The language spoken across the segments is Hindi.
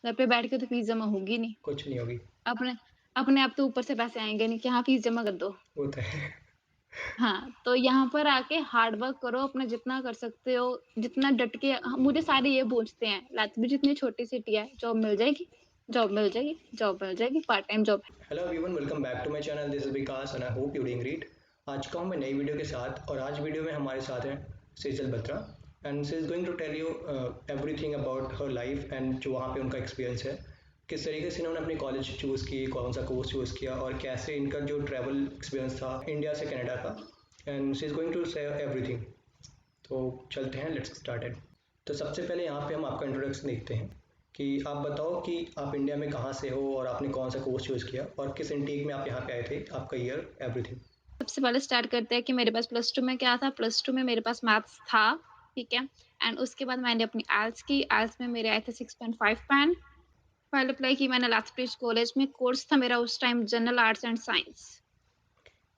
घर पे बैठ के तो फीस जमा होगी नहीं। कुछ नहीं होगी। अपने अपने आप तो ऊपर से पैसे आएँगे नहीं कि हाँ, फीस जमा कर दो। वो तो है। हाँ, तो यहाँ पर आके हार्ड वर्क करो, अपना जितना कर सकते हो, जितना डट के मुझे सारे ये पूछते हैं, लात भी जितनी छोटी सिटी है, जॉब मिल जाएगी, जॉब मिल जाएगी, जॉब मिल जाएगी, पार्ट टाइम जॉब है। Hello everyone, welcome back to my channel. This is Vikas and I hope you doing great. आज का हूँ मैं नई वीडियो के साथ, और आज वीडियो में हमारे साथ हैं Sejal Batra. And she is going to tell you everything about her life, and जो वहाँ पे उनका एक्सपीरियंस है, किस तरीके से इन्होंने अपनी कॉलेज चूज़ की, कौन सा कोर्स चूज़ किया, और कैसे इनका जो ट्रैवल एक्सपीरियंस था इंडिया से कनाडा का। And she is going to say everything. तो चलते हैं, लेट्स स्टार्टेड। तो सबसे पहले यहाँ पे हम आपका इंट्रोडक्शन देखते हैं कि आप बताओ कि आप इंडिया में कहाँ से हो और आपने कौन सा कोर्स चूज़ किया और किस इंटेक में आप यहाँ पे आए थे, आपका ईयर, एवरीथिंग। सबसे पहले स्टार्ट करते हैं कि मेरे पास प्लस 2 में क्या था, प्लस 2 में मेरे पास मैथ्स था, ठीक है? एंड उसके बाद मैंने अपनी आइल्स की, आइल्स में मेरे आए थे 6.5 बैंड। फाइल अप्लाई की मैंने लैथब्रिज कॉलेज में, कोर्स था मेरा उस time general arts and science.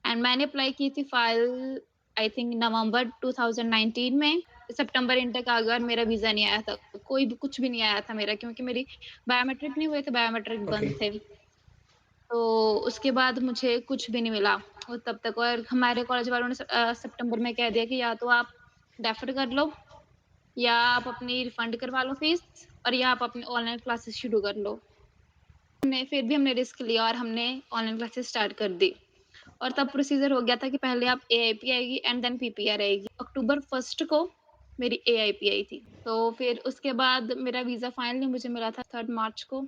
And मैंने अप्लाई की थी फाइल आई थिंक नवंबर 2019 में। सितंबर इंटेक आ गया और मेरा वीज़ा नहीं आया था। कोई भी कुछ भी नहीं आया था मेरा क्योंकि मेरी बायोमेट्रिक नहीं हुए थे, बायोमेट्रिक ओके। बंद थे। तो उसके बाद मुझे कुछ भी नहीं मिला और तब तक और हमारे कॉलेज वालों ने सितंबर में कह दिया कि या तो आप डेफर कर लो या आप अपनी रिफंड करवा लो फीस और या आप अपनी ऑनलाइन क्लासेस शुरू कर लो। फिर भी हमने रिस्क लिया और हमने ऑनलाइन क्लासेस स्टार्ट कर दी। और तब प्रोसीजर हो गया था कि पहले आप एआईपी आएगी एंड देन पीपीआर आएगी। अक्टूबर 1 को मेरी एआईपी आई थी। तो फिर उसके बाद मेरा वीज़ा फाइनली मुझे मिला था 3 मार्च को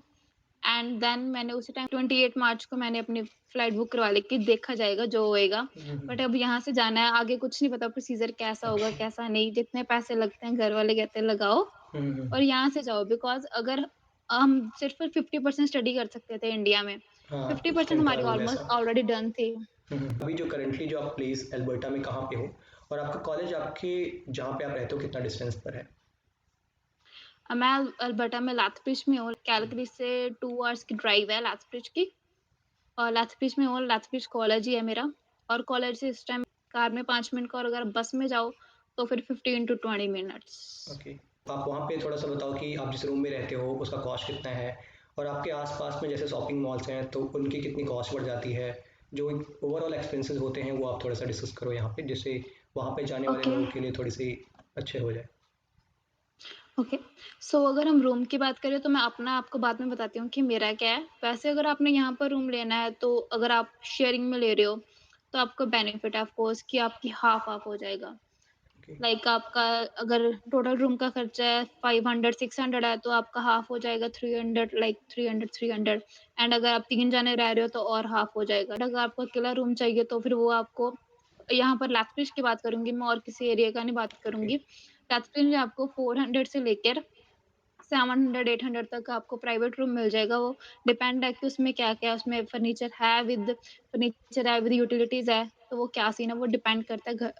एंड देन मैंने उसी टाइम 28 मार्च को मैंने अपनी फ्लाइट बुक करवा ली कि देखा जाएगा जो होएगा। बट अब यहाँ से जाना है, आगे कुछ नहीं पता प्रोसीजर कैसा होगा, ओके। कैसा नहीं। जितने पैसे लगते हैं घर वाले कहते हैं लगाओ और यहाँ से जाओ बिकॉज़ अगर हम सिर्फ़ 50% स्टडी कर सकते थे इंडिया में। हाँ, उस 50% टाइम था हमारी रूल ऑलमोस्ट ऐसा। ऑलरेडी डन थी। अभी जो करंटली जो आप प्लेस एल्बर्टा में कहाँ पे हो, और आपका कॉलेज आपके जहाँ पे आप रहते हो कितना डिस्टेंस पर है? मैं अल्बर्टा में लैथब्रिज में हूँ। कैलगरी से 2 आवर्स की ड्राइव है लैथब्रिज की और लैथब्रिज में हूँ। लैथब्रिज कॉलेज ही है मेरा और कॉलेज से इस टाइम कार में 5 मिनट का और अगर बस में जाओ तो फिर 15 टू 20 मिनट्स। ओके। आप वहाँ पे थोड़ा सा बताओ कि आप जिस रूम में रहते हो उसका कॉस्ट कितना है, और आपके आसपास में जैसे शॉपिंग मॉल्स हैं तो उनकी कितनी कॉस्ट बढ़ जाती है। जो ओवरऑल एक्सपेंसेस होते हैं वो आप थोड़ा सा डिस्कस करो यहाँ पे, जिससे वहाँ पे जाने वाले ओके, लोगों के लिए थोड़ी सी अच्छे हो जाए। ओके। सो अगर हम रूम की बात करें तो मैं अपना आपको बाद में बताती हूँ कि मेरा क्या है। वैसे अगर आपने यहाँ पर रूम लेना है तो अगर आप शेयरिंग में ले रहे हो तो आपको बेनिफिट है ऑफ कोर्स कि आपकी हाफ-हाफ हो जाएगा। ओके। लाइक आपका अगर टोटल रूम का खर्चा है 500-600 है तो आपका हाफ हो जाएगा 300 लाइक 300 एंड अगर आप 3 जने रह रहे हो तो और हाफ हो जाएगा। अगर आपको अकेला रूम चाहिए तो फिर वो आपको यहाँ पर लैथब्रिज की बात करूँगी मैं और किसी एरिया का नहीं बात ओके। करूँगी। लैथब्रिज में आपको 400 से लेकर 700-800 तक आपको प्राइवेट रूम मिल जाएगा। वो डिपेंड है कि उसमें क्या-क्या है, उसमें फर्नीचर है विद यूटिलिटीज़ है, तो वो क्या सीन है वो डिपेंड करता है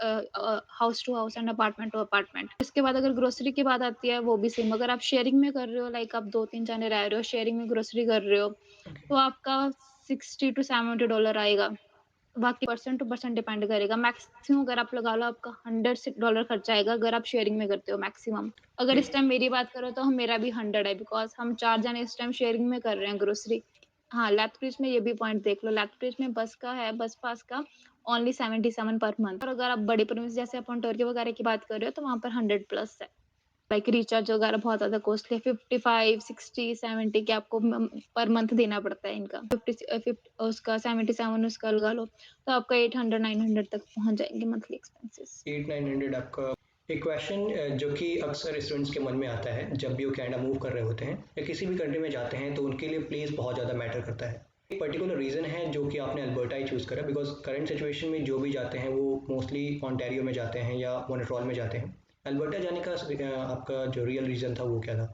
house to house and apartment to apartment. इसके बाद अगर ग्रोसरी की बात आती है वो भी सेम अगर आप शेयरिंग में कर रहे हो लाइक आप 2-3 जने रह रहे हो, शेयरिंग में ग्रोसरी कर रहे हो, ओके। तो आपका 60 टू $70 आएगा। बाकी पर्सन टू पर्सन डिपेंड करेगा। मैक्सिमम अगर आप लगा लो आपका 100 से डॉलर खर्चा आएगा अगर आप शेयरिंग में करते हो मैक्सिमम। अगर इस टाइम मेरी बात करो तो मेरा भी 100 है बिकॉज़ हम 4 जने इस टाइम शेयरिंग में कर रहे हैं ग्रोसरी। हाँ, लैथब्रिज में ये भी पॉइंट देख लो, लैथब्रिज में बस का है, बस पास का ओनली 77 पर मंथ और अगर आप बड़े प्रीमिस जैसे आप ओंटारियो वगैरह की बात कर रहे हो तो वहाँ पर 100 प्लस है। लाइक रिचार्ज वगैरह बहुत ज़्यादा कॉस्टली है 55, 60, 70 के आपको पर मंथ देना पड़ता है इनका। उसका 77 उसका लगा लो, तो आपका 800, 900 तक पहुँच जाएँगे मंथली एक्सपेंसेस। 800-900 आपका। एक क्वेश्चन जो कि अक्सर स्टूडेंट्स के मन में आता है जब भी वो कनाडा मूव कर रहे होते हैं या किसी भी कंट्री में जाते हैं, तो उनके लिए प्लेस बहुत ज़्यादा मैटर करता है। एक पर्टिकुलर रीज़न है जो कि आपने अल्बर्टा ही चूज़ करा, बिकॉज करंट सिचुएशन में जो भी जाते हैं वो मोस्टली ओंटारियो में जाते हैं या मोन्ट्रियल में जाते हैं। अल्बर्टा जाने का आपका जो रियल रीज़न था वो क्या था,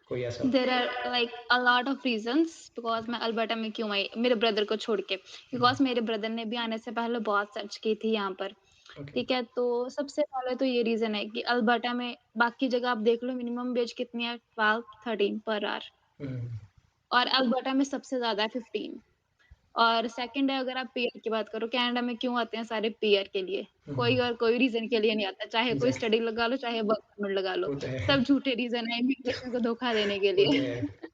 कोई ऐसा? There are like a lot of reasons because मैं अल्बर्टा में क्यों आई, मेरे ब्रदर को छोड़ के। बिकॉज़ मेरे ब्रदर ने भी आने से पहले बहुत सर्च की थी यहाँ पर, ओके। ठीक है? तो सबसे पहले तो ये रीज़न है कि अल्बर्टा में बाकी जगह आप देख लो मिनिमम वेज कितनी है 12-13 पर आवर और अल्बर्टा में सबसे ज़्यादा है 15 और सेकंड है अगर आप पीआर की बात करो, कनाडा में क्यों आते हैं सारे पीआर के लिए, कोई और कोई रीज़न के लिए नहीं आता, चाहे कोई एग्जैक्टली। स्टडी लगा लो, चाहे वर्क परमिट लगा लो, वो तो है। सब झूठे रीज़न है इमिग्रेशन को धोखा देने के वो लिए। तो है।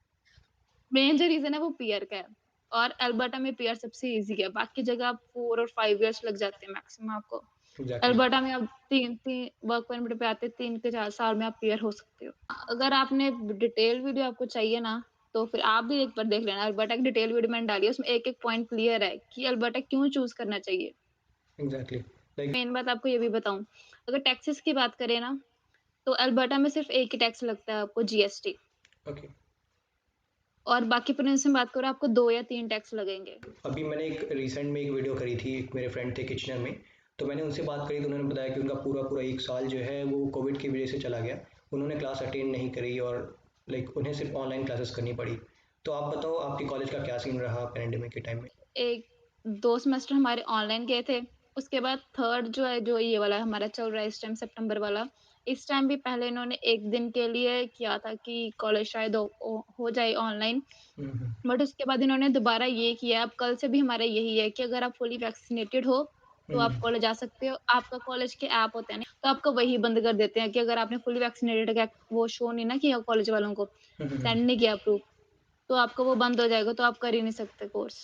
मेन जो रीज़न है वो पीयर का है और अल्बर्टा में पीयर सबसे ईज़ी है, बाकी जगह आप 4 और 5 इयर्स लग जाते हैं मैक्सिमम आपको। एग्जैक्टली। अल्बर्टा में आप 3 वर्क परमिट पे आते 3 के 4 साल में आप पीयर हो सकते हो। अगर आपने डिटेल वीडियो आपको चाहिए ना, तो फिर आप भी एक बार देख लेना अल्बर्टा की डिटेल वीडियो मैंने डाली है, उसमें एक-एक पॉइंट क्लियर है कि अल्बर्टा क्यों चूज़ करना चाहिए। एग्जैक्टली। लाइक। मेन बात आपको ये भी बताऊँ, अगर टैक्सेस की बात करें ना, तो अल्बर्टा में सिर्फ़ एक ही टैक्स लगता है आपको जीएसटी ओके। और बाकी प्रोविंस में बात करो आपको 2 या 3 टैक्स लगेंगे। अभी मैंने एक रिसेंट में एक वीडियो करी थी, एक मेरे फ्रेंड थे किचनर में, तो मैंने उनसे बात करी तो उन्होंने बताया कि उनका पूरा पूरा एक साल जो है वो कोविड की वजह से चला गया। उन्होंने क्लास अटेंड नहीं करी और लाइक उन्हें सिर्फ ऑनलाइन क्लासेस करनी पड़ी। तो आप बताओ आपके कॉलेज का क्या सीन रहा पैंडेमिक के टाइम में? एक 2 सेमेस्टर हमारे ऑनलाइन गए थे, उसके बाद 3rd जो है, जो ये वाला हमारा चल रहा है इस टाइम सितंबर वाला, इस टाइम भी पहले इन्होंने 1 दिन के लिए किया था कि कॉलेज शायद हो जाए ऑनलाइन, हम्म। बट उसके बाद इन्होंने दोबारा ये किया है, अब कल से भी हमारा यही है कि अगर आप फुली वैक्सीनेटेड हो, तो आप हम्म। कॉलेज आ सकते हो। आपका कॉलेज के ऐप होते हैं ना, तो आपका वही बंद कर देते हैं कि अगर आपने फुली वैक्सीनेटेड का वो शो नहीं ना किया कॉलेज वालों को, हम्म। सेंड नहीं किया प्रूफ, तो आपका वो बंद हो जाएगा, तो आप कर ही नहीं सकते कोर्स।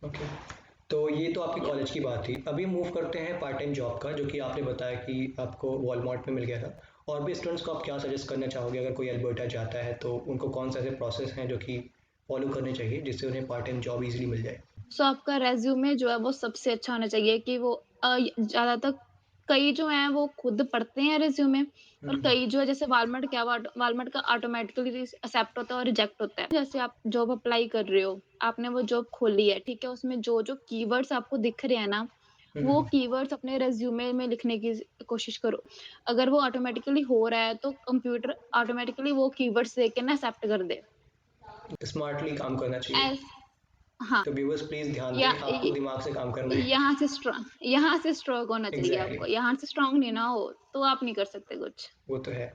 ओके। तो ये तो आपकी या कॉलेज की बात थी। अभी मूव करते हैं पार्ट टाइम जॉब का, जो कि आपने बताया कि आपको वॉलमार्ट में मिल गया था। और भी स्टूडेंट्स को आप क्या सजेस्ट करना चाहोगे, अगर कोई अल्बर्टा जाता है तो उनको कौन से ऐसे प्रोसेस हैं जो कि फॉलो करने चाहिए जिससे उन्हें पार्ट टाइम जॉब इजीली मिल जाए? सो आपका रिज़्यूमे जो है वो सबसे अच्छा होना चाहिए कि वो ज़्यादातर कई जो हैं वो खुद पढ़ते हैं रिज़्यूमे और हम्म। कई जो है जैसे वालमार्ट का ऑटोमैटिकली एक्सेप्ट होता है और रिजेक्ट होता है। जैसे आप जॉब अप्लाई कर रहे हो, आपने वो जॉब खोली है, ठीक है? उसमें जो-जो कीवर्ड्स आपको दिख रहे हैं ना, वो हम्म। कीवर्ड्स अपने रिज़्यूमे में लिखने की कोशिश करो। अगर वो ऑटोमैटिकली हो रहा है तो कंप्यूटर ऑटोमैटिकली वो कीवर्ड्स देख के ना एक्सेप्ट कर दे। स्मार्टली काम करना चाहिए। एज़ हाँ, तो व्यूवर्स प्लीज ध्यान या दें, आपको दिमाग से काम करना है। यहाँ से स्ट्रोक होना चाहिए एग्जैक्टली। आपको, यहाँ से स्ट्रॉन्ग नहीं ना हो, तो आप नहीं कर सकते कुछ। वो तो है।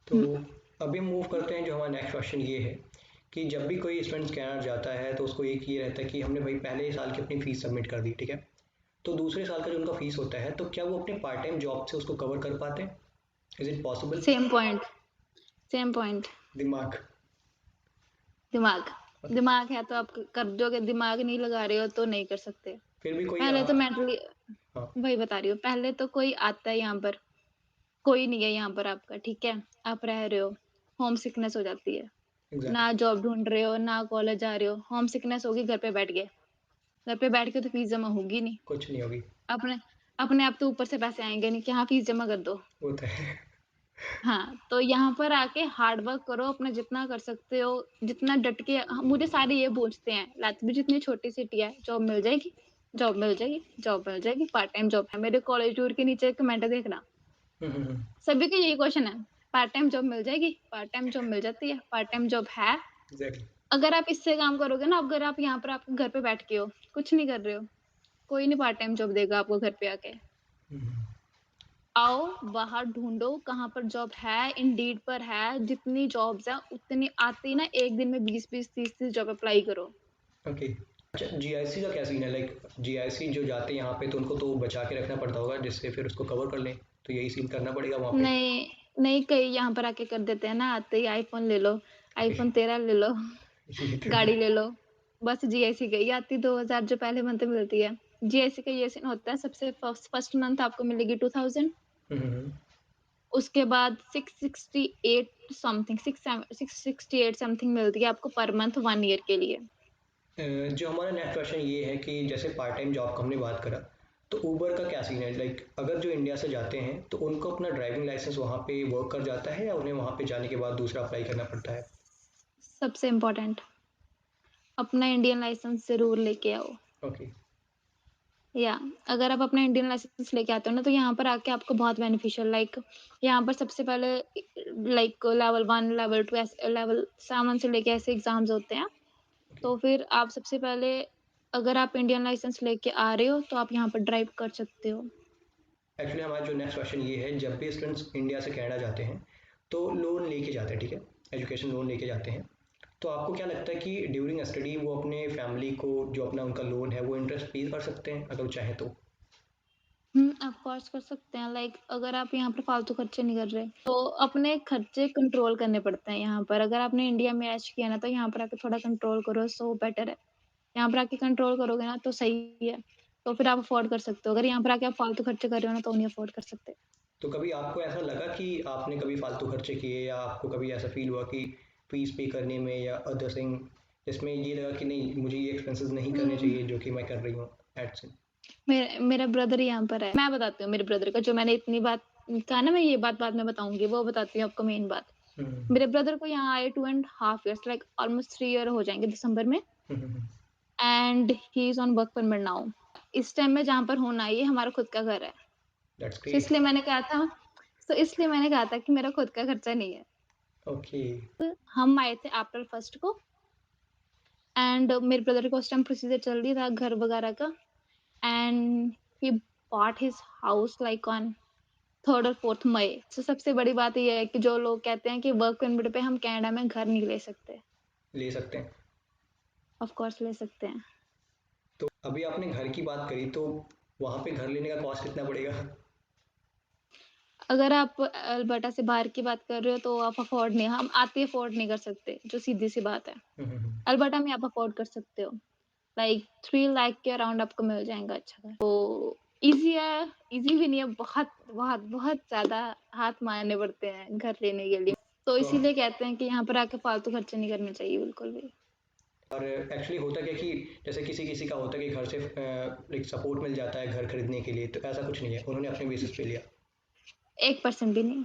तो हुँ, अभी मूव करते हैं, जो हमारा नेक्स्ट क्वेश्चन ये है कि जब भी कोई स्टूडेंट कनाडा जाता है तो उसको एक ये रहता है कि हमने भाई पहले साल की अपनी फीस सबमिट कर दी, ठीक है? तो दूसरे साल का जो उनका फीस होता है, तो क्या वो अपने पार्ट टाइम जॉब से उसको कवर कर पाते हैं? Is it possible? Same point same point, दिमाग। दिमाग। दिमाग है तो आप कर दोगे, दिमाग नहीं लगा रहे हो तो नहीं कर सकते। फिर भी कोई पहले तो मेंटली हाँ। वही बता रही हूँ, पहले तो कोई आता है यहाँ पर, कोई नहीं है यहाँ पर आपका, ठीक है? आप रह रहे हो, होम सिकनेस हो जाती है। एग्जैक्टली। ना जॉब ढूँढ रहे हो, ना कॉलेज जा रहे हो, होम सिकनेस होगी, घर पे बैठ गए। घर पे बैठ के तो फीस जमा होगी नहीं। कुछ नहीं होगी। अपने अपने आप तो ऊपर से पैसे आएँगे नहीं कि हाँ, फीस जमा कर दो। वो तो है। हाँ, तो यहाँ पर आके हार्ड वर्क करो, अपना जितना कर सकते हो, जितना डट के मुझे सारे ये पूछते हैं, लातविज जितनी छोटी सिटी है, जॉब मिल जाएगी? जॉब मिल जाएगी? जॉब मिल जाएगी? पार्ट टाइम जॉब है। मेरे कॉलेज टूर के नीचे कमेंट देखना, हम्म। सभी का यही क्वेश्चन है, पार्ट टाइम जॉब मिल जाएगी? पार्ट टाइम जॉब मिल जाती है, पार्ट टाइम जॉब है? एग्जैक्टली। अगर आप इससे काम करोगे ना, अगर आप यहाँ पर आपके घर पे बैठ के हो, कुछ नहीं कर रहे हो, कोई नहीं पार्ट टाइम जॉब देगा आपको घर पे आके। आओ, बाहर ढूँढो कहाँ पर जॉब है, इंडीड पर है, जितनी जॉब्स हैं उतनी आती ना, एक दिन में 20-20 30-30 जॉब अप्लाई करो। ओके। अच्छा, जीआईसी का क्या सीन है? लाइक जीआईसी जो जाते हैं यहाँ पे तो उनको तो बचा के रखना पड़ता होगा जिससे फिर उसको कवर कर लें, तो यही सीन करना पड़ेगा वहाँ पे। नहीं, नहीं कई यहाँ पर आके कर देते हैं ना, आते ही आईफ़ोन ले लो, ओके। आईफ़ोन 13 ले लो, ये तो है। गाड़ी ले लो, बस जीआईसी गई आती 2000 जो पहले मंथ में मिलती है। जीआईसी का ये सीन होता है, सबसे फर्स्ट मंथ आपको मिलेगी 2000, हम्म। उसके बाद 668 समथिंग 668 समथिंग मिलती है आपको पर मंथ 1 ईयर के लिए। जो हमारा नेक्स्ट क्वेश्चन ये है कि जैसे पार्ट टाइम जॉब का हमने बात करा, तो ऊबर का क्या सीन है? लाइक अगर जो इंडिया से जाते हैं तो उनको अपना ड्राइविंग लाइसेंस वहाँ पे वर्क कर जाता है या उन्हें वहाँ पे जाने के बाद दूसरा अप्लाई करना पड़ता है? सबसे इम्पोर्टेंट, अपना इंडियन लाइसेंस ज़रूर लेके आओ। ओके। या अगर आप अपना इंडियन लाइसेंस लेके आते हो ना, तो यहाँ पर आके आपको बहुत बेनिफिशियल यहाँ पर सबसे पहले लेवल 1, लेवल 2 ऐसे लेवल 7 से लेके ऐसे एग्ज़ाम्स होते हैं। ओके। तो फिर आप सबसे पहले अगर आप इंडियन लाइसेंस लेके आ रहे हो, तो आप यहाँ पर ड्राइव कर सकते हो। एक्चुअली हमारा जो नेक्स्ट क्वेश्चन ये है, जब भी स्टूडेंट्स इंडिया से कनाडा जाते हैं तो लोन लेके जाते हैं, ठीक है? एजुकेशन लोन लेके जाते हैं। तो आपको क्या लगता है कि ड्यूरिंग स्टडी वो अपने फैमिली को जो अपना उनका लोन है वो इंटरेस्ट पे कर सकते हैं अगर वो चाहें तो? ऑफ कोर्स कर सकते हैं। लाइक अगर आप यहाँ पर फालतू खर्चे नहीं कर रहे, तो अपने खर्चे कंट्रोल करने पड़ते हैं यहाँ पर। अगर आपने इंडिया में ऐश किया ना, तो यहाँ पर आके थोड़ा कंट्रोल करो, सो बेटर है। यहाँ पर आके कंट्रोल करोगे ना, तो सही है। तो फिर आप अफ़ोर्ड कर सकते हो। अगर यहाँ पर आके आप फालतू खर्चे कर रहे हो ना, तो नहीं अफ़ोर्ड कर सकते। तो कभी आपको ऐसा लगा कि आपने कभी फालतू खर्चे किए या आपको कभी ऐसा फील हुआ कि फीस पे करने में या अदर थिंग जिसमें ये लगा कि नहीं मुझे ये एक्सपेंसेस नहीं करने हुँ। चाहिए जो कि मैं कर रही हूँ एट से? मेरा मेरा ब्रदर यहाँ पर है। मैं बताती हूँ मेरे ब्रदर का, जो मैंने इतनी बात कहा ना, मैं ये बात बाद में बताऊँगी, वो बताती हूँ आपको मेन बात। हम्म। मेरे ब्रदर को यहाँ आए 2 and half years, like almost 3 year हो जाएँगे दिसंबर में, hmm. And he is on work permit now. इस टाइम में जहाँ पर हूँ ना, ये हमारा खुद का घर है। दैट्स तो ग्रेट। इसलिए मैंने कहा था इसलिए मैंने कहा था कि मेरा खुद का खर्चा नहीं है। ओके। हम आए थे अप्रैल 1 को, एंड मेरे ब्रदर को उस टाइम प्रोसीजर चल रही था घर वगैरह का, and he bought his house like on 3rd और 4th मई। तो सबसे बड़ी बात ये है कि जो लोग कहते हैं कि वर्क परमिट पे हम कनाडा में घर नहीं ले सकते। ले सकते हैं। ऑफ कोर्स ले सकते हैं। तो अभी आपने घर की बात करी तो वहाँ पे घर लेने का कॉस्ट कितना पड़ेगा? अगर आप अल्बर्टा से बाहर की बात कर रहे हो, तो आप अफोर्ड नहीं, हम आते अफोर्ड नहीं कर सकते, जो सीधी-सी बात है। हम्म। अल्बर्टा में आप अफोर्ड कर सकते हो। लाइक 3 लाख के अराउंड आपको मिल जाएगा अच्छा घर। तो ईज़ी है, ईज़ी भी नहीं है, बहुत, बहुत, बहुत ज़्यादा हाथ मारने पड़ते हैं घर लेने के लिए। तो तो इसीलिए कहते हैं कि यहाँ पर आके फालतू खर्चे नहीं करने चाहिए बिल्कुल भी। और एक्चुअली होता क्या कि जैसे किसी किसी का होता है कि घर से लाइक सपोर्ट मिल जाता है घर खरीदने के लिए, तो ऐसा कुछ नहीं है, उन्होंने अपने बेसिस पे लिया। 1% भी नहीं।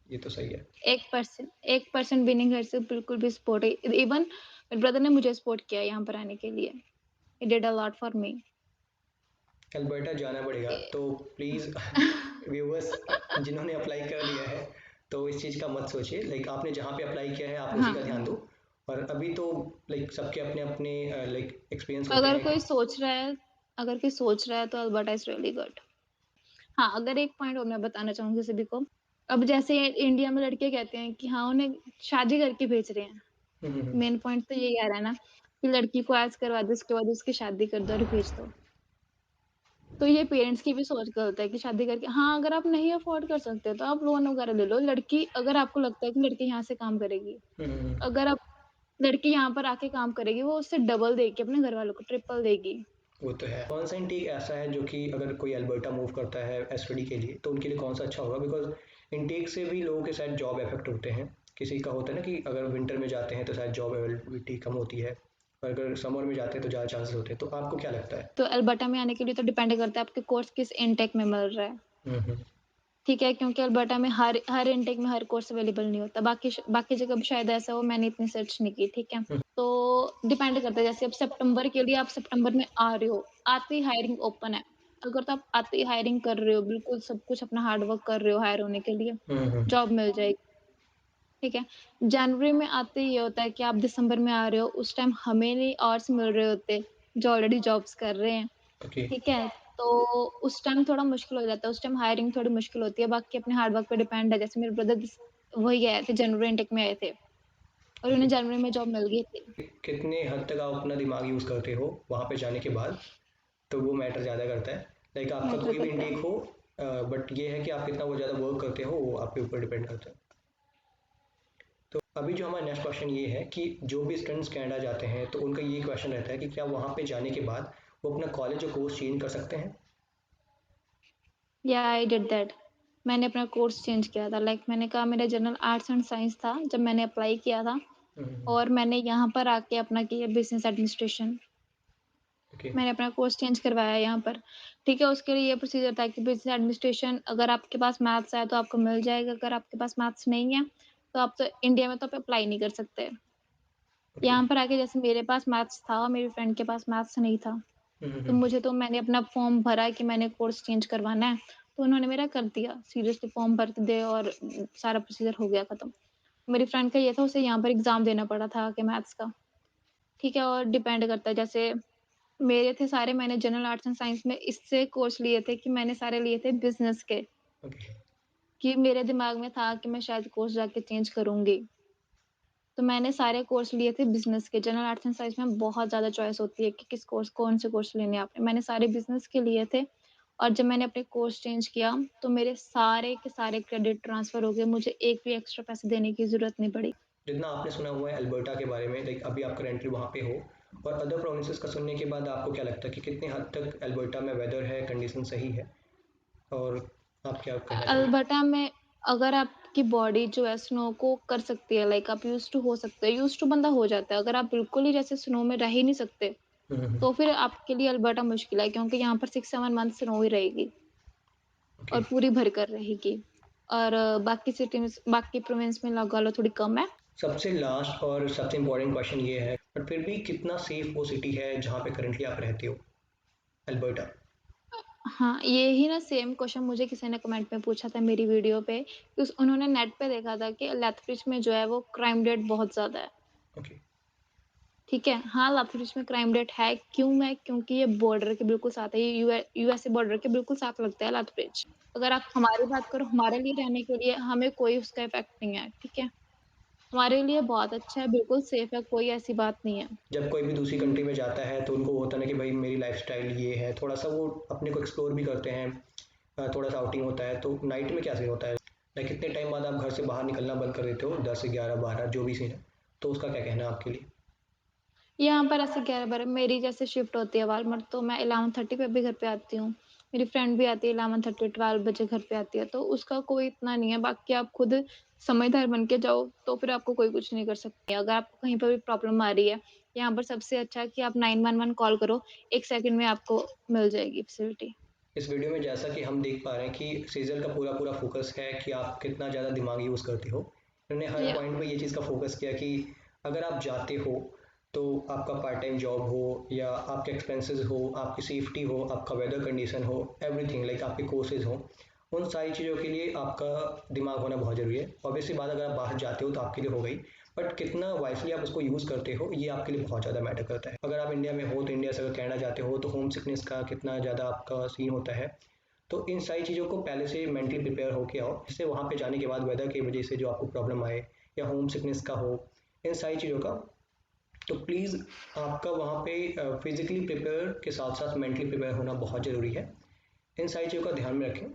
ये तो सही है। 1% भी नहीं घर से बिल्कुल भी सपोर्ट है। इवन मेरे ब्रदर ने मुझे सपोर्ट किया यहाँ पर आने के लिए। He did a lot for me. Alberta जाना पड़ेगा ए तो प्लीज़ व्यूवर्स जिन्होंने अप्लाई कर दिया है तो इस चीज़ का मत सोचिए, लाइक आपने जहाँ पे अप्लाई किया है आप उसी का ध्यान हाँ, दो। और अभी तो लाइक सबके अपने अपने लाइक एक्सपीरियंस होते अगर हैं कोई सोच रहा है अगर कोई सोच रहा है तो अल्बर्टा इज़ रियली गुड। हाँ, अगर एक पॉइंट और मैं बताना चाहूँगी सभी को, अब जैसे इंडिया में लड़के कहते हैं कि हाँ, उन्हें शादी करके भेज रहे हैं। हम्म। मेन पॉइंट तो यही आ रहा है ना, कि लड़की को ऐश करवा दो, उसके बाद उसकी शादी कर दो और भेज दो। तो ये पेरेंट्स की भी सोच गलत है कि शादी करके, हाँ, अगर आप नहीं अफ़ोर्ड कर सकते तो आप लोन वगैरह ले लो। लड़की, अगर आपको लगता है कि लड़की यहाँ से काम करेगी, हम्म। अगर आप लड़की यहाँ पर आके काम करेगी, वो उससे डबल देगी अपने घरवालों को, ट्रिपल देगी। वो तो है। कौन सा इंटेक ऐसा है जो कि अगर कोई अल्बर्टा मूव करता है स्टडी के लिए तो उनके लिए कौन सा अच्छा होगा? बिकॉज इंटेक से भी लोगों के शायद जॉब इफेक्ट होते हैं। किसी का होता है ना कि अगर विंटर में जाते हैं तो शायद जॉब अवेलेबिलिटी कम होती है, और अगर समर में जाते हैं तो ज़्यादा चांसेस होते हैं, तो आपको क्या लगता है? तो अल्बर्टा में आने के लिए तो डिपेंड करता है आपके कोर्स किस इनटेक में मिल रहा है। हम्म। ठीक है, क्योंकि अल्बर्टा में हर हर इनटेक में हर कोर्स अवेलेबल नहीं होता। बाकी जगह भी शायद ऐसा हो, मैंने इतनी सर्च नहीं की, ठीक है? हम्म। तो डिपेंड करता है, जैसे अब सितंबर के लिए आप सितंबर में आ रहे हो, आते ही हायरिंग ओपन है। अगर तो आप आते ही हायरिंग कर रहे हो, बिल्कुल सब कुछ अपना हार्ड वर्क कर रहे हो हायर होने के लिए, हम्म। जॉब मिल जाएगी, ठीक है? जनवरी में आते ही ये होता है कि आप दिसंबर में आ रहे हो, उस टाइम हमें नहीं आवर्स मिल रहे होते, जो ऑलरेडी जॉब्स कर रहे हैं। ओके। ठीक है? तो उस टाइम थोड़ा मुश्किल हो जाता है, उस टाइम हायरिंग थोड़ी मुश्किल होती है, बाकी अपने हार्ड वर्क पे डिपेंड है। जैसे मेरे ब्रदर वही आए थे, जनवरी इनटेक में आए थे और उन्हें जनवरी में जॉब मिल गई थी। कितने हद तक आप अपना दिमाग यूज़ करते हो वहाँ पे जाने के बाद, तो वो मैटर ज़्यादा करता है। लाइक आपका मैटर कोई भी करता इंटेक है। हो, बट ये है कि आप कितना वो ज़्यादा वर्क करते हो वो आपके ऊपर डिपेंड करता है। तो अभी जो हमारा नेक्स्ट क्वेश्चन ये है कि जो भी स्टूडेंट्स कनाडा जाते हैं तो उनका ये क्वेश्चन रहता है कि क्या वहाँ पे जाने के बाद वो अपना कॉलेज और कोर्स चेंज कर सकते हैं? या आई डिड दैट। मैंने अपना कोर्स चेंज किया था, लाइक मैंने कहा मेरा जनरल आर्ट्स एंड साइंस था जब मैंने अप्लाई किया था, हम्म। और मैंने यहाँ पर आके अपना किया बिज़नेस एडमिनिस्ट्रेशन। ओके। मैंने अपना कोर्स चेंज करवाया यहाँ पर, ठीक है? उसके लिए ये प्रोसीजर था कि बिज़नेस एडमिनिस्ट्रेशन अगर आपके पास मैथ्स है तो आपको मिल जाएगा, अगर आपके पास मैथ्स नहीं है, तो आप तो इंडिया में तो आप अप्लाई नहीं कर सकते। ओके। यहाँ पर आके जैसे मेरे पास मैथ्स था, मेरी फ्रेंड के पास मैथ्स नहीं था, तो हम्म। मुझे तो मैंने अपना फॉर्म भरा कि मैंने कोर्स चेंज करवाना है, तो उन्होंने मेरा कर दिया। सीरियसली फॉर्म भर दे और सारा प्रोसीजर हो गया खत्म। मेरी फ्रेंड का ये था, उसे यहाँ पर एग्ज़ाम देना पड़ा था आके मैथ्स का, ठीक है? और डिपेंड करता है, जैसे मेरे थे सारे, मैंने जनरल आर्ट्स एंड साइंस में इससे कोर्स लिए थे कि मैंने सारे लिए थे बिज़नेस के, ओके। कि मेरे दिमाग में था कि मैं शायद कोर्स जाके चेंज करूँगी। तो मैंने सारे कोर्स लिए थे बिज़नेस के। जनरल आर्ट्स एंड साइंस में बहुत ज़्यादा चॉइस होती है कि किस कोर्स कौन से कोर्स लेने हैं आपने। मैंने सारे बिज़नेस के लिए थे और जब मैंने अपने कोर्स चेंज किया, तो मेरे सारे के सारे क्रेडिट ट्रांसफ़र हो गए, मुझे एक भी एक्स्ट्रा पैसे देने की ज़रूरत नहीं पड़ी। जितना आपने सुना हुआ है अल्बर्टा के बारे में, लाइक अभी आप करेंटली वहाँ पे हो, और अदर प्रोविंसेस का सुनने के बाद आपको क्या लगता है कि कितनी हद तक अल्बर्टा में वेदर है, कंडीशन सही है, और आप क्या कहना चाहोगे? अल्बर्टा में अगर आपकी बॉडी जो है स्नो को कर सकती है, लाइक आप यूज़्ड टू हो सकते हैं, यूज़्ड टू बंदा हो जाता है। अगर आप बिल्कुल ही जैसे स्नो में रह ही नहीं सकते, हम्म। तो फिर आपके लिए अल्बर्टा मुश्किल है, क्योंकि यहाँ पर 6-7 मंथ स्नो ही रहेगी ओके। और पूरी भरकर रहेगी। और बाकी सिटी में बाकी प्रोविंस में लगा लो थोड़ी कम है। सबसे लास्ट और सबसे इम्पोर्टेंट क्वेश्चन ये है, बट फिर भी कितना सेफ वो सिटी है जहाँ पे करंटली आप रहते हो, अल्बर्टा? हाँ, यही ना सेम क्वेश्चन मुझे किसी ने कमेंट में पूछा था मेरी वीडियो पे, कि उस उन्होंने नेट पे देखा था कि लेथब्रिज में जो है वो क्राइम रेट बहुत ज़्यादा है। ओके। ठीक है, हाँ, लेथब्रिज में क्राइम रेट है, क्यों है? क्योंकि ये बॉर्डर के बिल्कुल साथ है, ये यूएसए बॉर्डर के बिल्कुल साथ लगता है लेथब्रिज। अगर आप हमारी बात करो, हमारे लिए रहने के लिए हमें कोई उसका इफ़ेक्ट नहीं है, ठीक है? हमारे लिए बहुत अच्छा है, बिल्कुल सेफ है, कोई ऐसी बात नहीं है। जब कोई भी दूसरी कंट्री में जाता है तो उनको होता है ना कि भाई मेरी लाइफस्टाइल ये है, थोड़ा सा वो अपने को एक्सप्लोर भी करते हैं, थोड़ा सा आउटिंग होता है, तो नाइट में क्या सीन होता है, लाइक कितने टाइम बाद आप घर से बाहर निकलना बंद कर देते हो, 10 11 12 जो भी सीन है, तो उसका क्या कहना है आपके लिए? यहाँ पर ऐसे 11-12 मेरी जैसे शिफ्ट होती है वालमार्ट, तो मैं 11:30 पे भी घर पे आती हूँ। मेरी फ्रेंड भी आती है 11:30 12 बजे घर पे आती है, तो उसका कोई इतना नहीं है। बाकी आप खुद समझदार बन के जाओ, तो फिर आपको कोई कुछ नहीं कर सकते। अगर आपको कहीं पर भी प्रॉब्लम आ रही है, यहाँ पर सबसे अच्छा है कि आप 911 कॉल करो, 1 सेकंड में आपको मिल जाएगी फैसिलिटी। इस वीडियो में जैसा कि हम देख पा रहे हैं कि सीजल का पूरा पूरा फोकस है कि आप कितना ज़्यादा दिमाग यूज़ करती हो। उन्होंने हर या पॉइंट पे ये चीज़ का फोकस किया कि अगर आप जाते हो तो आपका पार्ट टाइम जॉब हो या आपके एक्सपेंसेस हो, आपकी सेफ्टी हो, आपका वेदर कंडीशन हो, एवरीथिंग, लाइक आपके कोर्सेज हो, उन सारी चीज़ों के लिए आपका दिमाग होना बहुत ज़रूरी है। ऑब्वियसली बात, अगर आप बाहर जाते हो तो आपके लिए हो गई, बट कितना वाइसली आप उसको यूज़ करते हो ये आपके लिए बहुत ज़्यादा मैटर करता है। अगर आप इंडिया में हो तो इंडिया से अगर कनाडा जाते हो तो होम सिकनेस का कितना ज़्यादा आपका सीन होता है, तो इन सारी चीज़ों को पहले से मेंटली प्रिपेयर होके आओ, जिससे वहाँ पे जाने के बाद वेदर की वजह से जो आपको प्रॉब्लम आए या होम सिकनेस का हो, इन सारी चीज़ों का, तो प्लीज़ आपका वहाँ पे फिजिकली प्रिपेयर के साथ साथ मेंटली प्रिपेयर होना बहुत ज़रूरी है। इन सारी चीज़ों का ध्यान में रखें।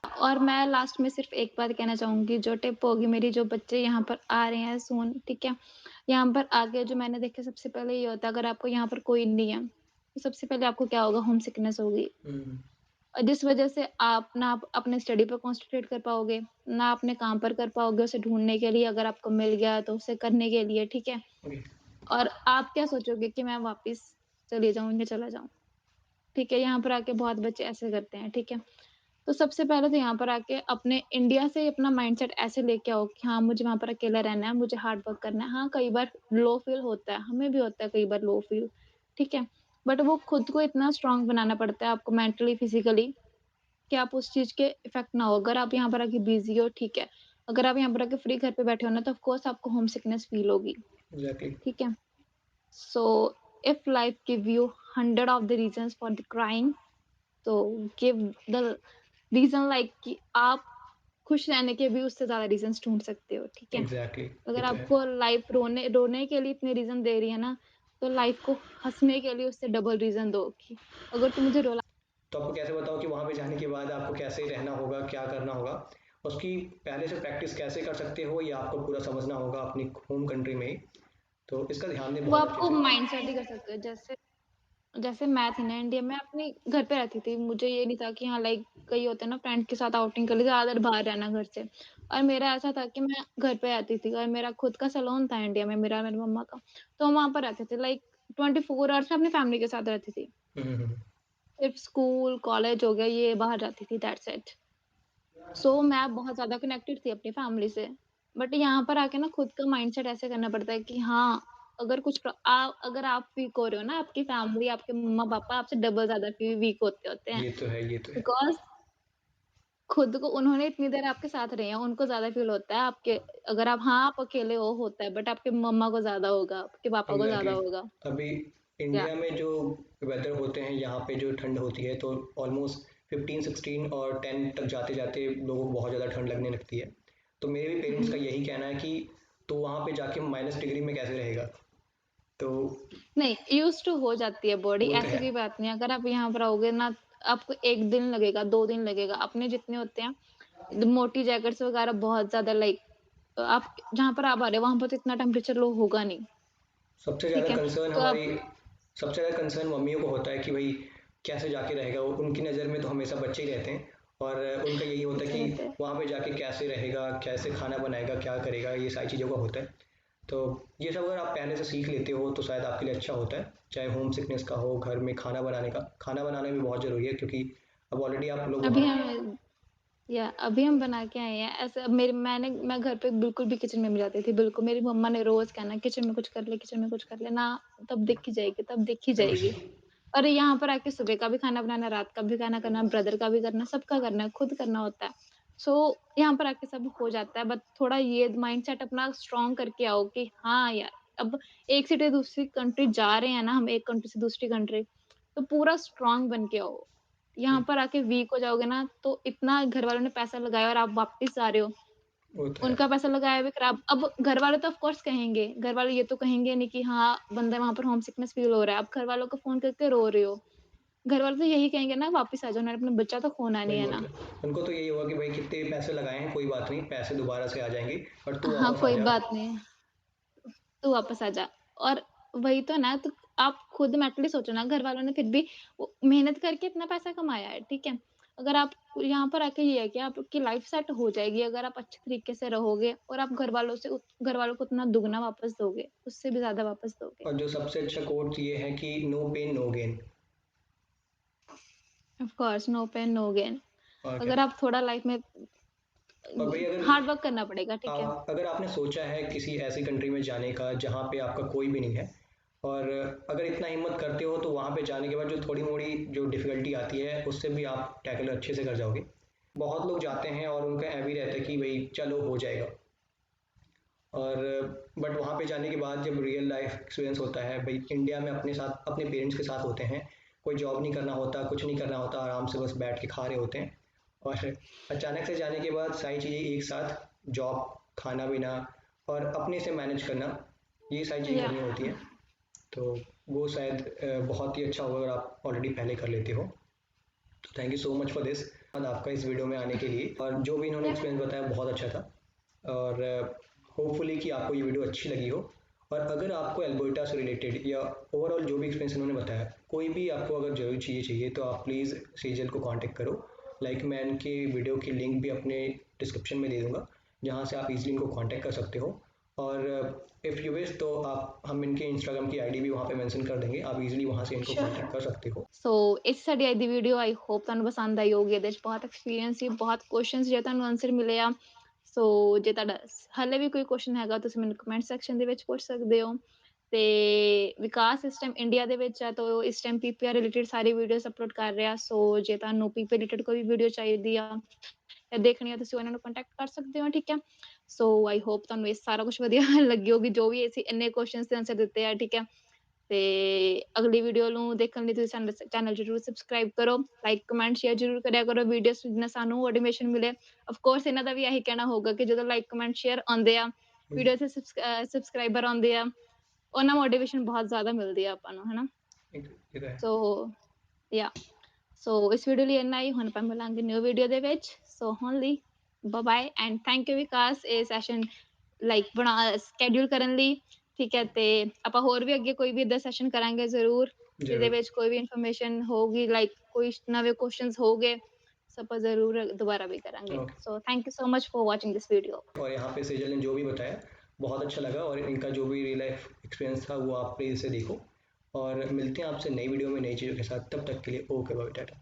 और मैं लास्ट में सिर्फ एक बात कहना चाहूँगी, जो टिप होगी मेरी, जो बच्चे यहाँ पर आ रहे हैं सून, ठीक है? यहाँ पर आके जो मैंने देखा सबसे पहले ये होता है, अगर आपको यहाँ पर कोई नहीं है, तो सबसे पहले आपको क्या होगा, होम सिकनेस होगी। हम्म। और जिस वजह से आप अपने स्टडी पर कॉन्संट्रेट कर पाओगे, ना अपने काम पर कर पाओगे उसे ढूँढने के लिए, अगर आपको मिल गया तो उसे करने के लिए, ठीक है? ओके। और आप क्या सोचोगे कि मैं वापस चली जाऊँ या चला जाऊँ, ठीक है? यहाँ पर आके बहुत बच्चे ऐसे करते हैं, ठीक है? तो सबसे पहले तो यहाँ पर आके अपने इंडिया से ही अपना माइंडसेट ऐसे लेके आओ कि हाँ, मुझे वहाँ पर अकेला रहना है, मुझे हार्ड वर्क करना है। हाँ, कई बार लो फ़ील होता है, हमें भी होता है कई बार लो फ़ील, ठीक है? बट वो खुद को इतना स्ट्रॉन्ग बनाना पड़ता है आपको मेंटली, फिज़िकली, कि आप उस चीज़ के इफ़ेक्ट ना हो। अगर आप यहाँ पर आके बिज़ी हो, ठीक है। अगर आप यहाँ पर आके फ्री घर पे बैठे हो ना, तो ऑफ़ कोर्स आपको होम सिकनेस फ़ील होगी, एग्जैक्टली। ठीक है? So, if life give you 100 of the reasons for the crying, तो give the रीज़न लाइक कि आप खुश रहने के भी उससे ज़्यादा रीज़न्स ढूँढ सकते हो, ठीक है? एग्जैक्टली, ये अगर तो है। आपको लाइफ़ रोने रोने के लिए इतने रीज़न दे रही है ना, तो लाइफ़ को हँसने के लिए उससे डबल रीज़न दो कि अगर तू मुझे रुला तो आपको कैसे बताओ कि वहाँ पे जाने के बाद आपको कैसे रहना होगा, क्या करना होगा, उसकी पहले से प्रैक्टिस कैसे कर सकते हो, ये आपको पूरा समझना होगा अपनी होम कंट्री में ही, तो इसका ध्यान दें वो बहुत अच्छे आपको से। माइंडसेट ही कर सकते हो। जैसे जैसे मैं थी ना इंडिया में, अपने घर पे रहती थी। मुझे ये नहीं था कि हाँ, लाइक कई होते हैं ना फ्रेंड के साथ आउटिंग के लिए ज़्यादा देर बाहर रहना घर से। और मेरा ऐसा था कि मैं घर पे रहती थी और मेरा खुद का सैलून था इंडिया में, मेरा मेरी मम्मा का। तो हम वहाँ पर रहते थे, लाइक 24 आवर्स मैं अपनी फैमिली के साथ रहती थी। हम्म। सिर्फ स्कूल, कॉलेज हो गया, ये बाहर जाती थी, दैट्स इट। सो मैं बहुत ज़्यादा कनेक्टेड थी अपनी फैमिली से। बट यहाँ पर आके ना खुद का माइंडसेट ऐसे करना पड़ता है कि हाँ, अगर अगर आप वीक हो रहे हो ना, आपकी फैमिली, आपके मम्मा-पापा आपसे डबल ज़्यादा वीक होते होते हैं। ये तो है, ये तो है। बिकॉज़ खुद को उन्होंने इतनी देर आपके साथ रहे हैं, उनको ज़्यादा फ़ील होता है आपके, अगर आप हाँ, आप अकेले हो होता है, बट आपके मम्मा को ज़्यादा होगा, आपके पापा को ज़्यादा एग्जैक्टली। होगा। अभी या इंडिया में जो वेदर होते हैं, यहाँ पे जो ठंड होती है, तो ऑलमोस्ट 15 16 और 10 तक जाते जाते लोगों को बहुत ज़्यादा ठंड लगने लगती है। तो मेरे भी पेरेंट्स का हुँ। यही कहना है कि तो वहाँ पे जाके -डिग्री में कैसे रहेगा, तो नहीं, यूज़्ड टू हो जाती है बॉडी, वो तो ऐसी है। कोई बात नहीं है। अगर आप यहाँ पर आओगे ना, आपको 1 दिन लगेगा, 2 दिन लगेगा, अपने जितने होते हैं, मोटी जैकेट्स वगैरह बहुत ज़्यादा लाइक आप जहाँ पर आप आ रहे हो, वहाँ पर तो इतना टेम्परेचर लो होगा नहीं, सबसे ज़्यादा ठीक है? कंसर्न तो आप हमारी सबसे ज़्यादा कंसर्न मम्मियों को होता है कि भाई कैसे जाके रहेगा वो, उनकी नज़र में तो हमेशा बच्चे ही रहते हैं और उनका यही होता है बच्चे रहते कि हैं। वहाँ पे जाके कैसे रहेगा, कैसे खाना बनाएगा, क्या करेगा, ये सारी चीज़ों का होता है। तो ये सब अगर आप पहले से सीख लेते हो तो शायद आपके लिए अच्छा होता है, चाहे होम सिकनेस का हो, घर में खाना बनाने का। खाना बनाना भी बहुत ज़रूरी है क्योंकि अब ऑलरेडी आप लोग अभी वहाँ हम या अभी हम बना के आए हैं। ऐसे अब मैं घर पे बिल्कुल भी किचन में नहीं जाती थी, बिल्कुल। मेरी मम्मा ने रोज़ कहना किचन में कुछ कर ले, किचन में कुछ कर ले, ना तब देखी जाएगी, तब देखी हाँ जाएगी। जी, और यहाँ पर आके सुबह का भी खाना बनाना, रात का भी खाना करना, ब्रदर का भी करना, सबका करना है, खुद करना होता है। सो यहाँ पर आके सब हो जाता है, बट थोड़ा ये माइंडसेट अपना स्ट्रॉन्ग करके आओ कि हाँ यार, अब एक सिटी दूसरी कंट्री जा रहे हैं ना हम, एक कंट्री से दूसरी कंट्री, तो पूरा स्ट्रॉन्ग बन के आओ। यहाँ पर आके वीक हो जाओगे ना, तो इतना घरवालों ने पैसा लगाया और आप वापस जा रहे हो, वो तो है। उनका पैसा लगाया भी खराब। अब घरवाले तो ऑफ कोर्स कहेंगे, घरवाले ये तो कहेंगे नहीं कि हाँ, बंदा वहाँ पर होम सिकनेस फ़ील हो रहा है। आप घरवालों को फ़ोन करके रो रहे हो, घरवाले तो यही कहेंगे ना वापस आ जाओ, उन्होंने अपना बच्चा तो खोना नहीं वही है बात ना। है, उनको तो यही होगा कि भाई कितने पैसे लगाए हैं, कोई बात नहीं, पैसे दोबारा से आ जाएंगे, पर तू हाँ, वापस आ कोई जा। बात नहीं, तू वापस आ जा। और वही तो ना, तो आप खुद मेंटली सोचो ना, घरवालों ने फिर भी वो मेहनत करके इतना पैसा कमाया है, ठीक है? अगर आप यहाँ पर आके ये है कि आपकी लाइफ़ सेट हो जाएगी अगर आप अच्छे तरीके से रहोगे और आप घरवालों को उतना दुगना वापस दोगे, उससे भी ज़्यादा वापस दोगे। और जो सबसे अच्छा कोट ये है कि no pain no gain. Of course no pain no gain. और क्या। अगर आप थोड़ा लाइफ़ में और भाई हार्ड वर्क करना पड़ेगा, ठीक है? अगर आपने सोचा है किसी ऐसी कंट्री में जाने का जहाँ पे आपका कोई भी नहीं है, और अगर इतना हिम्मत करते हो तो वहाँ पे जाने के बाद जो थोड़ी मोड़ी जो डिफ़िकल्टी आती है उससे भी आप टैकल अच्छे से कर जाओगे। बहुत लोग जाते हैं और उनका ऐ भी रहता है कि भाई चलो हो जाएगा, और बट वहाँ पे जाने के बाद जब रियल लाइफ एक्सपीरियंस होता है, भाई इंडिया में अपने साथ अपने पेरेंट्स के साथ होते हैं, कोई जॉब नहीं करना होता, कुछ नहीं करना होता, आराम से बस बैठ के खा रहे होते हैं, और अचानक से जाने के बाद सारी चीज़ें एक साथ, जॉब, खाना पीना और अपने से मैनेज करना, ये सारी चीज़ें या करनी होती हैं। तो वो शायद बहुत ही अच्छा होगा अगर आप ऑलरेडी पहले कर लेते हो। तो thank you so much for this, आपका इस वीडियो में आने के लिए, और जो भी इन्होंने या एक्सपीरियंस बताया बहुत अच्छा था, और होपफुली कि आपको ये वीडियो अच्छी लगी हो। और अगर आपको एल्बर्टा से रिलेटेड या ओवरऑल जो भी एक्सपीरियंस इन्होंने बताया, कोई भी आपको अगर जरूर चीज़ें चाहिए तो आप प्लीज़ सेजल को कांटेक्ट करो। लाइक मैं इनके वीडियो की लिंक भी अपने डिस्क्रिप्शन में दे दूंगा, जहाँ से आप इजीली इनको कांटेक्ट कर सकते हो। और इफ़ यू विश तो आप हम इनके इंस्टाग्राम की आईडी भी वहाँ पे मेंशन कर देंगे, आप इजीली वहाँ से इनको श्योर। कांटेक्ट कर सकते हो। ਸੋ ਇਸ ਸਾਡੀ ਅੱਜ ਦੀ ਵੀਡੀਓ ਆਈ ਹੋਪ ਤੁਹਾਨੂੰ ਪਸੰਦ ਆਈ ਹੋਊਗੀ। ਇਹਦੇ 'ਚ ਬਹੁਤ ਐਕਸਪੀਰੀਅੰਸ ਸੀ, ਬਹੁਤ ਕੁਐਸਚਨਸ ਜੇ ਤੁਹਾਨੂੰ ਆਨਸਰ ਮਿਲੇ ਆ। ਸੋ ਜੇ ਤੁਹਾਡਾ ਹਾਲੇ ਵੀ ਕੋਈ ਕੁਐਸਚਨ ਹੈਗਾ ਤੁਸੀਂ ਮੈਨੂੰ ਕਮੈਂਟ ਸੈਕਸ਼ਨ ਦੇ ਵਿੱਚ ਪੁੱਛ ਸਕਦੇ ਹੋ। ਤੇ ਵਿਕਾਸ ਇਸ ਟਾਈਮ ਇੰਡੀਆ ਦੇ ਵਿੱਚ ਹੈ ਤਾਂ ਉਹ ਇਸ ਟਾਈਮ ਪੀਪੀਆਰ ਰਿਲੇਟਡ ਸਾਰੀ ਵੀਡੀਓਜ਼ ਅਪਲੋਡ ਕਰ ਰਿਹਾ। ਸੋ ਜੇ ਤੁਹਾਨੂੰ ਪੀਪੀਆਰ ਰਿਲੇਟਡ ਕੋਈ ਵੀ ਵੀਡੀਓ ਚਾਹੀਦੀ ਆ ਜਾਂ ਦੇਖਣੀ ਆ ਤੁਸੀਂ ਉਹਨਾਂ ਨੂੰ ਕੰਟੈਕਟ ਕਰ ਸਕਦੇ ਹੋ, ਠੀਕ ਹੈ। ਸੋ ਆਈ ਹੋਪ ਤੁਹਾਨੂੰ ਇਹ ਸਾਰਾ ਕੁਛ ਵਧੀਆ ਲੱਗੀ ਹੋਊਗੀ ਜੋ ਵੀ ਅਸੀਂ ਇੰਨੇ ਕੁਐਸਚਨਸ ਦੇ ਆਨਸਰ ਦਿੱਤੇ ਆ, ਠੀਕ ਹੈ। ਤੇ ਅਗਲੀ ਵੀਡੀਓ ਨੂੰ ਦੇਖਣ ਲਈ ਤੁਸੀਂ ਸਾਡਾ ਚੈਨਲ ਜ਼ਰੂਰ ਸਬਸਕ੍ਰਾਈਬ ਕਰੋ, ਲਾਈਕ, ਕਮੈਂਟ, ਸ਼ੇਅਰ ਜ਼ਰੂਰ ਕਰਿਆ ਕਰੋ ਵੀਡੀਓਜ਼ ਜਿੰਨਾ ਸਾਨੂੰ ਮੋਟੀਵੇਸ਼ਨ ਮਿਲੇ। ਆਫ ਕੋਰਸ ਇਹਨਾਂ ਦਾ ਵੀ ਇਹੀ ਕਹਿਣਾ ਹੋਊਗਾ ਕਿ ਜਦੋਂ ਲਾਈਕ, ਕਮੈਂਟ, ਸ਼ੇਅਰ ਆਉਂਦੇ ਆ, ਵੀਡੀਓ ਤੇ ਸਬਸਕ੍ਰਾਈਬਰ ਆਉਂਦੇ ਆ, ਉਹਨਾਂ ਮੋਟੀਵੇਸ਼ਨ ਬਹੁਤ ਜ਼ਿਆਦਾ ਮਿਲਦੀ ਆ ਆਪਾਂ ਨੂੰ, ਹਨਾ। ये तो है। ਸੋ ਯਾ ਸੋ ਇਸ ਵੀਡੀਓ ਲਈ ਇੰਨਾ ਹੀ, ਹੁਣ ਆਪਾਂ ਮਿਲਾਂਗੇ ਨਿਊ ਵੀਡੀਓ ਦੇ ਵਿੱਚ। ਸੋ ਹੁਣ ਲਈ bye bye and thank you Vikas ਇਹ ਸੈਸ਼ਨ ਲਾਈਕ ਸ਼ਡਿਊਲ ਕਰਨ ਲਈ, ਠੀਕ ਹੈ। ਤੇ ਆਪਾਂ ਹੋਰ ਵੀ ਅੱਗੇ ਕੋਈ ਵੀ ਏਦਾਂ ਸੈਸ਼ਨ ਕਰਾਂਗੇ ਜ਼ਰੂਰ, ਜਿਹਦੇ ज़रूर। ਵਿੱਚ ਕੋਈ ਵੀ ਇਨਫੋਰਮੇਸ਼ਨ ਹੋਊਗੀ, ਲਾਈਕ ਕੋਈ ਨਵੇਂ ਕੁਐਸਚਨਸ ਹੋਗੇ, ਸੋ ਆਪਾਂ ਜ਼ਰੂਰ ਦੁਬਾਰਾ ਵੀ ਕਰਾਂਗੇ। Okay. So thank you so much for watching this video. और यहाँ पे सेजल ने जो भी बताया बहुत अच्छा लगा, और इनका जो भी रियल लाइफ एक्सपीरियंस था वो आप प्लीज़ इसे देखो, और मिलते हैं आपसे नई वीडियो में नई चीज़ों के साथ। तब तक के लिए ओके बाय, टाटा।